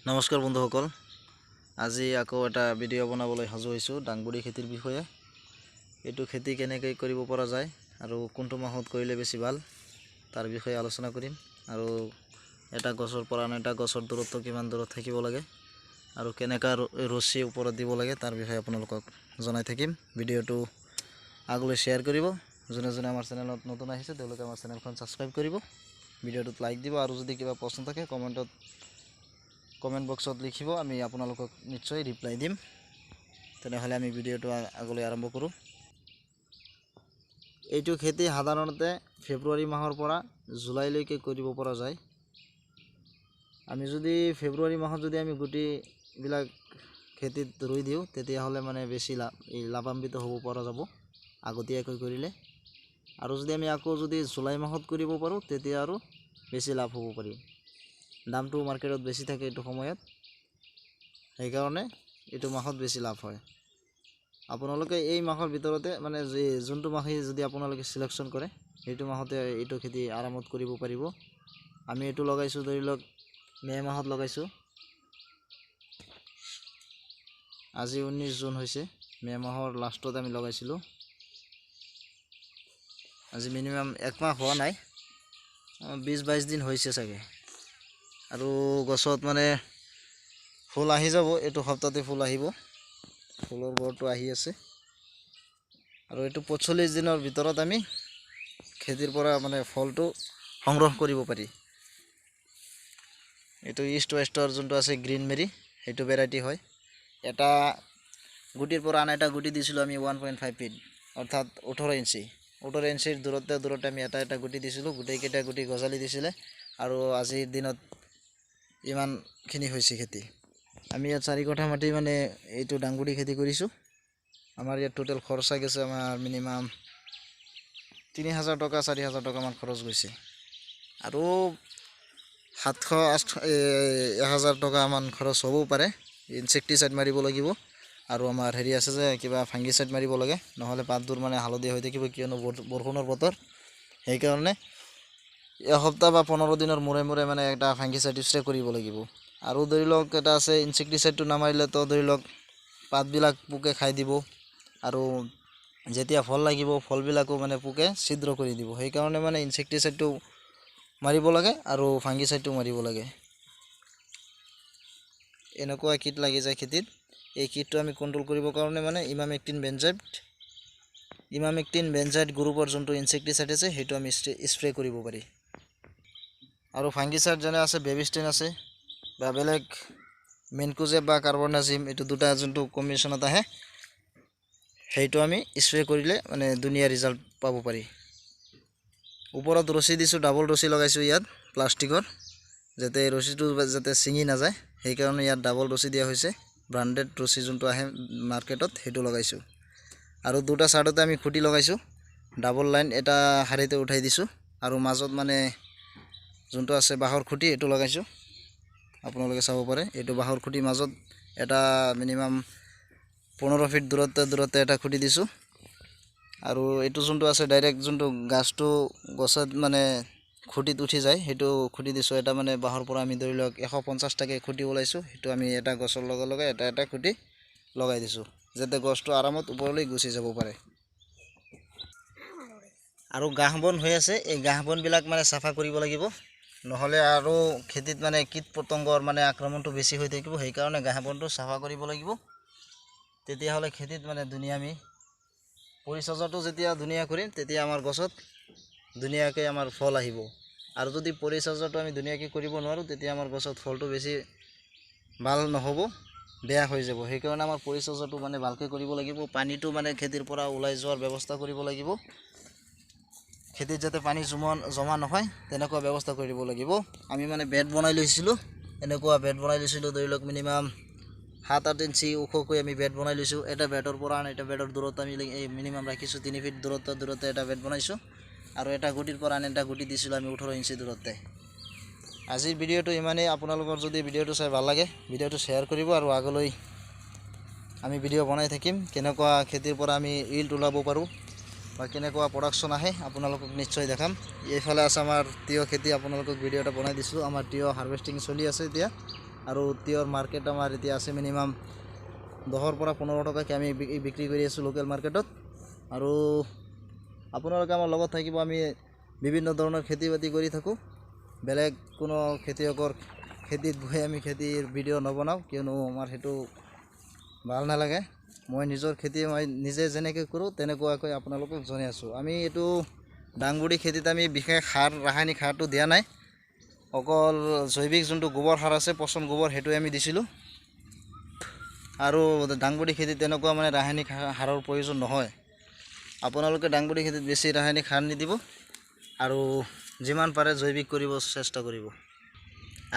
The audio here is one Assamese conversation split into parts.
নমস্কাৰ বন্ধুসকল, আজি আকৌ এটা ভিডিঅ' বনাবলৈ সাজু হৈছোঁ ডাংবডি খেতিৰ বিষয়ে। এইটো খেতি কেনেকৈ কৰিব পৰা যায় আৰু কোনটো মাহত কৰিলে বেছি ভাল তাৰ বিষয়ে আলোচনা কৰিম। আৰু এটা গছৰ পৰা আন এটা গছৰ দূৰত্ব কিমান দূৰত থাকিব লাগে আৰু কেনেকা ৰছী ওপৰত দিব লাগে তাৰ বিষয়ে আপোনালোকক জনাই থাকিম। ভিডিঅ'টো আগলৈ শ্বেয়াৰ কৰিব। যোনে যোনে আমাৰ চেনেলত নতুন আহিছে তেওঁলোকে আমাৰ চেনেলখন ছাবস্ক্ৰাইব কৰিব, ভিডিঅ'টোত লাইক দিব আৰু যদি কিবা প্ৰশ্ন থাকে কমেণ্ট বক্সত লিখিব, আমি আপোনালোকক নিশ্চয় ৰিপ্লাই দিম। তেনেহ'লে আমি ভিডিঅ'টো আগলৈ আৰম্ভ কৰোঁ। এইটো খেতি সাধাৰণতে ফেব্ৰুৱাৰী মাহৰ পৰা জুলাইলৈকে কৰিব পৰা যায়। আমি যদি ফেব্ৰুৱাৰী মাহত যদি আমি গুটিবিলাক খেতিত ৰুই দিওঁ তেতিয়াহ'লে মানে বেছি লাভান্বিত হ'ব পৰা যাব আগতীয়াকৈ কৰিলে। আৰু যদি আমি আকৌ জুলাই মাহত কৰিব পাৰোঁ তেতিয়া আৰু বেছি লাভ হ'ব পাৰি। দামটো মাৰ্কেটত বেছি থাকে এইটো সময়ত, সেইকাৰণে এইটো মাহত বেছি লাভ হয়। আপোনালোকে এই মাহৰ ভিতৰতে মানে যোনটো মাহেই যদি আপোনালোকে চিলেকশ্যন কৰে সেইটো মাহতে এইটো খেতি আৰামত কৰিব পাৰিব। আমি এইটো লগাইছোঁ ধৰি লওক মে' মাহত লগাইছোঁ। আজি 19 জুন হৈছে, মে' মাহৰ লাষ্টত আমি লগাইছিলোঁ। আজি মিনিমাম একমাহ হোৱা নাই, 20-22 দিন হৈছে চাগে। আৰু গছত মানে ফুল আহি যাব, এইটো সপ্তাহতে ফুল আহিব। ফুলৰ বৰটো আহি আছে আৰু এইটো 45 দিনৰ ভিতৰত আমি খেতিৰ পৰা মানে ফলটো সংগ্ৰহ কৰিব পাৰি। এইটো ইষ্ট ৱেষ্টৰ যোনটো আছে গ্ৰীণ মেৰি, সেইটো ভেৰাইটি হয়। এটা গুটিৰ পৰা আন এটা গুটি দিছিলোঁ আমি 1.5 ফিট, অৰ্থাৎ 18 ইঞ্চি। 18 ইঞ্চিৰ দূৰতে আমি এটা গুটি দিছিলোঁ। গোটেইকেইটা গুটি গজালি দিছিলে আৰু আজিৰ দিনত ইমানখিনি হৈছে খেতি। আমি ইয়াত 4 কঠা মাটি মানে এইটো ডাংবডি খেতি কৰিছোঁ। আমাৰ ইয়াত টোটেল খৰচা গৈছে আমাৰ মিনিমাম 3000 টকা 4000 টকামান খৰচ গৈছে। আৰু 700-1000 টকামান খৰচ হ'বও পাৰে। ইনচেক্টিচাইড মাৰিব লাগিব আৰু আমাৰ হেৰি আছে যে কিবা ফাংগিচাইড মাৰিব লাগে, নহ'লে পাতবোৰ মানে হালধীয়া হৈ থাকিব, কিয়নো বৰষুণৰ বতৰ। সেইকাৰণে এসপ্তাহ বা 15 দিনৰ মূৰে মূৰে মানে এটা ফাংগিচাইড স্প্ৰে কৰিব লাগিব। আৰু ধৰি লওক এটা আছে ইনচেক্টিচাইডটো নামাৰিলেতো ধৰি লওক পাতবিলাক পোকে খাই দিব আৰু যেতিয়া ফল লাগিব ফলবিলাকো মানে পোকে ছিদ্ৰ কৰি দিব। সেইকাৰণে মানে ইনচেক্টিচাইডটো মাৰিব লাগে আৰু ফাংগিচাইডটো মাৰিব লাগে। এনেকুৱা কিট লাগি যায় খেতিত। এই কিটটো আমি কণ্ট্ৰল কৰিবৰ কাৰণে মানে ইমামেক্টিন বেনজাইড গ্ৰুপৰ যোনটো ইনচেক্টিচাইড আছে সেইটো আমি স্প্ৰে কৰিব পাৰি। আৰু ফাংগিচাইড যেনে আছে বেবিষ্টেন আছে বা বেলেগ মেনকোজেব বা কাৰ্বনাজিম, এইটো দুটা যোনটো কম্বিনেশ্যনত আহে সেইটো আমি স্প্ৰে কৰিলে মানে ধুনীয়া ৰিজাল্ট পাব পাৰি। ওপৰত ৰছী দিছোঁ, ডাবল ৰছী লগাইছোঁ ইয়াত প্লাষ্টিকৰ, যাতে ৰছীটো যাতে ছিঙি নাযায়। সেইকাৰণে ইয়াত ডাবল ৰছী দিয়া হৈছে। ব্ৰাণ্ডেড ৰছী যোনটো আহে মাৰ্কেটত সেইটো লগাইছোঁ। আৰু দুটা ছাইডতে আমি খুঁটি লগাইছোঁ, ডাবল লাইন এটা শাৰীতে উঠাই দিছোঁ আৰু মাজত মানে যোনটো আছে বাঁহৰ খুঁটি এইটো লগাইছোঁ। আপোনালোকে চাব পাৰে, এইটো বাঁহৰ খুঁটি মাজত এটা মিনিমাম 15 ফিট দূৰত্বে এটা খুঁটি দিছোঁ। আৰু এইটো যোনটো আছে ডাইৰেক্ট যোনটো গাছটো গছত মানে খুঁটিত উঠি যায় সেইটো খুঁটি দিছোঁ। এটা মানে বাঁহৰ পৰা আমি ধৰি লওক 150টাকৈ খুঁটি ওলাইছোঁ, সেইটো আমি এটা গছৰ লগে এটা খুঁটি লগাই দিছোঁ, যাতে গছটো আৰামত ওপৰলৈ গুচি যাব পাৰে। আৰু ঘাঁহ বন হৈ আছে, এই ঘাঁহ বনবিলাক মানে চাফা কৰিব লাগিব, নহ'লে আৰু খেতিত মানে কীট পতংগৰ মানে আক্ৰমণটো বেছি হৈ থাকিব। সেইকাৰণে ঘাঁহ বনটো চাফা কৰিব লাগিব, তেতিয়াহ'লে খেতিত মানে ধুনীয়া আমি পৰিচৰ্যাটো যেতিয়া ধুনীয়া কৰিম তেতিয়া আমাৰ গছত ধুনীয়াকৈ আমাৰ ফল আহিব। আৰু যদি পৰিচৰ্যাটো আমি ধুনীয়াকৈ কৰিব নোৱাৰোঁ তেতিয়া আমাৰ গছত ফলটো বেছি ভাল নহ'ব, বেয়া হৈ যাব। সেইকাৰণে আমাৰ পৰিচৰ্যাটো মানে ভালকৈ কৰিব লাগিব। পানীটো মানে খেতিৰ পৰা ওলাই যোৱাৰ ব্যৱস্থা কৰিব লাগিব, খেতিত যাতে পানী জমা নহয় তেনেকুৱা ব্যৱস্থা কৰিব লাগিব। আমি মানে বেড বনাই লৈছিলোঁ, এনেকুৱা বেড বনাই লৈছিলোঁ ধৰি লওক মিনিমাম 7-8 ইঞ্চি ওখকৈ আমি বেড বনাই লৈছোঁ। এটা বেডৰ পৰা আন এটা বেডৰ দূৰত্ব আমি মিনিমাম ৰাখিছোঁ 3 ফিট দূৰত্বে এটা বেড বনাইছোঁ। আৰু এটা গুটিৰ পৰা আন এটা গুটি দিছিলোঁ আমি 18 ইঞ্চি দূৰত্বে। আজিৰ ভিডিঅ'টো ইমানেই। আপোনালোকৰ যদি ভিডিঅ'টো চাই ভাল লাগে ভিডিঅ'টো শ্বেয়াৰ কৰিব আৰু আগলৈ আমি ভিডিঅ' বনাই থাকিম, কেনেকুৱা খেতিৰ পৰা আমি ইল্ড ওলাব পাৰোঁ বা কেনেকুৱা প্ৰডাকশ্যন আহে আপোনালোকক নিশ্চয় দেখাম। এইফালে আছে আমাৰ তিয়ঁহ খেতি, আপোনালোকক ভিডিঅ' এটা বনাই দিছোঁ। আমাৰ তিয়ঁহ হাৰ্ভেষ্টিং চলি আছে এতিয়া। আৰু তিয়ঁহৰ মাৰ্কেট আমাৰ এতিয়া আছে মিনিমাম 10ৰ পৰা 15 টকাকৈ আমি বিক্ৰী কৰি আছোঁ লোকেল মাৰ্কেটত। আৰু আপোনালোকে আমাৰ লগত থাকিব। আমি বিভিন্ন ধৰণৰ খেতি বাতি কৰি থাকোঁ। বেলেগ কোনো খেতিয়কৰ খেতিত গৈ আমি খেতিৰ ভিডিঅ' নবনাওঁ, কিয়নো আমাৰ সেইটো ভাল নালাগে। মই নিজৰ খেতি মই নিজে যেনেকৈ কৰোঁ তেনেকুৱাকৈ আপোনালোকক জনাই আছোঁ। আমি এইটো দাংবডি খেতিত আমি বিশেষ সাৰ ৰাসায়নিক সাৰটো দিয়া নাই, অকল জৈৱিক যোনটো গোবৰ সাৰ আছে, পচন গোবৰ, সেইটোৱে আমি দিছিলোঁ। আৰু দাংবডি খেতিত তেনেকুৱা মানে ৰাসায়নিক সাৰৰ প্ৰয়োজন নহয়। আপোনালোকে দাংবডি খেতিত বেছি ৰাসায়নিক সাৰ নিদিব আৰু যিমান পাৰে জৈৱিক কৰিব চেষ্টা কৰিব।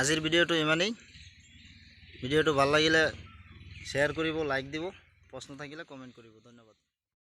আজিৰ ভিডিঅ'টো ইমানেই। ভিডিঅ'টো ভাল লাগিলে শ্বেয়াৰ কৰিব, লাইক দিব, প্ৰশ্ন থাকিলে কমেণ্ট কৰিব। ধন্যবাদ।